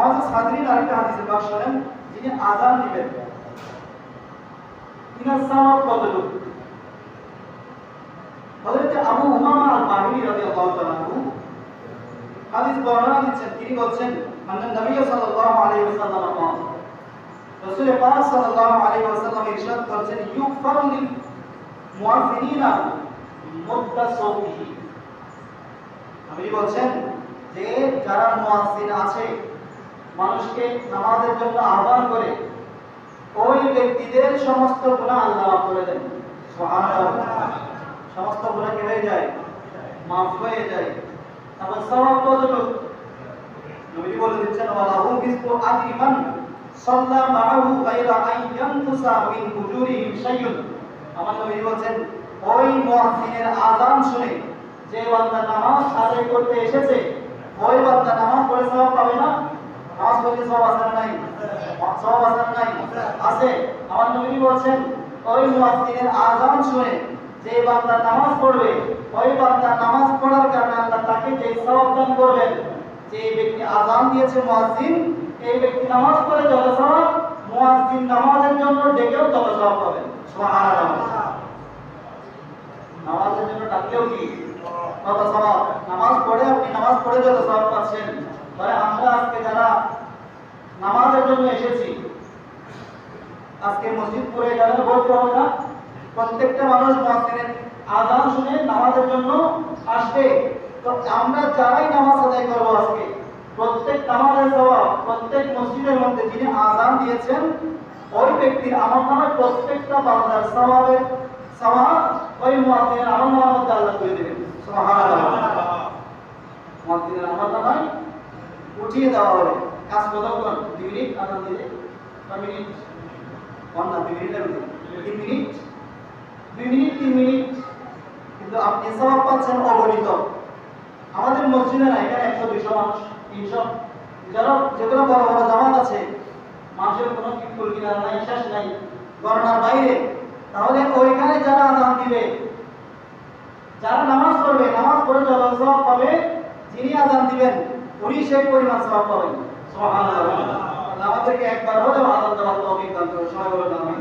মুআজ্জাজ হাজরিন আরেকটা হাদিসে পাক শোনেন, যিনি আযান দিবেন তিনার সওয়াব কতটুকু? হযরত আবু উমামা আল-বাহিলি রাদিয়াল্লাহু তাআলা আনহু হাদিস বর্ণনা দিচ্ছেন। তিনি বলছেন, আন্না নবী সাল্লাল্লাহু আলাইহি ওয়াসাল্লাম বলেন, রাসূল পাক সাল্লাল্লাহু আলাইহি ওয়াসাল্লাম ইরশাদ করেছেন, ইউগফারু লিল মুআযযিনিনা মুদ্দা সাওতিহি। নবী বলছেন যে যারা মুয়াজ্জিন আছে, মানুষকে নামাজের জন্য আহ্বান করে, ওই ব্যক্তিদের সমস্ত গুনাহ আল্লাহ মাফ করে দেন। সুবহানাল্লাহ। সমস্ত গুনাহ কি হয়ে যায়? মাফ হয়ে যায়। তারপর সওয়াব কতটুকু? নবী বলে দিচ্ছেন, ওয়ালাহু বিসু আজরি মান সাল্লা মাআহু গায়রা আন ইয়ানকুসা মিন উজুরিহিম শাইউন। আমার নবী বলেন, ওই মুয়াজ্জিনের আযান শুনে যে বান্দা নামাজ আদায় করতে এসেছে, ওই বান্দা নামাজ পড়ে সওয়াব পাবে না? নামাজ পড়লে সওয়াব আছে না নাই? সওয়াব আছে না নাই? আছে। আমার নবী বলেন, ওই মুয়াজ্জিনের আযান শুনে যে বান্দা নামাজ পড়বে, ওই বান্দা নামাজ পড়ার কারণে আল্লাহ তাকে যে সওয়াব দান করবেন, যে ব্যক্তি আযান দিয়েছে মুয়াজ্জিন, এই ব্যক্তি নামাজ পড়ে যত সওয়াব, মুয়াজ্জিন নামাজের জন্য ডেকেও তত সওয়াব পাবেন। সুবহানাল্লাহ। নামাজের জন্য ডাকলেও কি তত সওয়াব? নামাজ পড়ে আপনি নামাজ পড়ে যত সওয়াব পাচ্ছেন, তাহলে আমরা আজকে যারা নামাজের জন্য এসেছি, আজকে মসজিদ পড়ে যারা বলতে হবে না, প্রত্যেকটা মানুষ মুয়াজ্জিনের আযান শুনে নামাজের জন্য আসবে। তো আমরা যারাই নামাজ আদায় করব আজকে, প্রত্যেক নামাজের সওয়াব, প্রত্যেক মসজিদের মধ্যে যিনি আযান দিয়েছেন, ওই ব্যক্তির আমলনামায় প্রত্যেকটা বান্দার সওয়াবের সওয়াব ওই মুয়াজ্জিনের আমলনামার মধ্যে আল্লাহ করে দেবেন। সুবহানাল্লাহ। মুয়াজ্জিনের আমলনামায় উঠিয়ে দেওয়া হবে। কাজ কতক্ষণ? 2 মিনিট আযান দিলে, 2 মিনিট, 2 মিনিটের 3 মিনিট, 2 মিনিট 3 মিনিট, কিন্তু আপনি সওয়াব পাচ্ছেন অগণিত। আমাদের মসজিদে না, এখানে 100-200 মানুষ, 300, যারা যেগুলো বড় বড় জামাত আছে, মানুষের কোনো কিকুল কিনারা নাই, শেষ নাই, গণনার বাইরে। তাহলে ওইখানে যারা আযান দিবে, যারা নামাজ পড়বে, নামাজ পড়ে যত সওয়াব পাবে, যিনি আযান দিবেন উনি সেই পরিমাণ সওয়াব পাবেন। সুবহানাল্লাহ। আমাদেরকে একবার হলেও আযান দেওয়ার তৌফিক দান করুন। সবাই বলুন আমিন।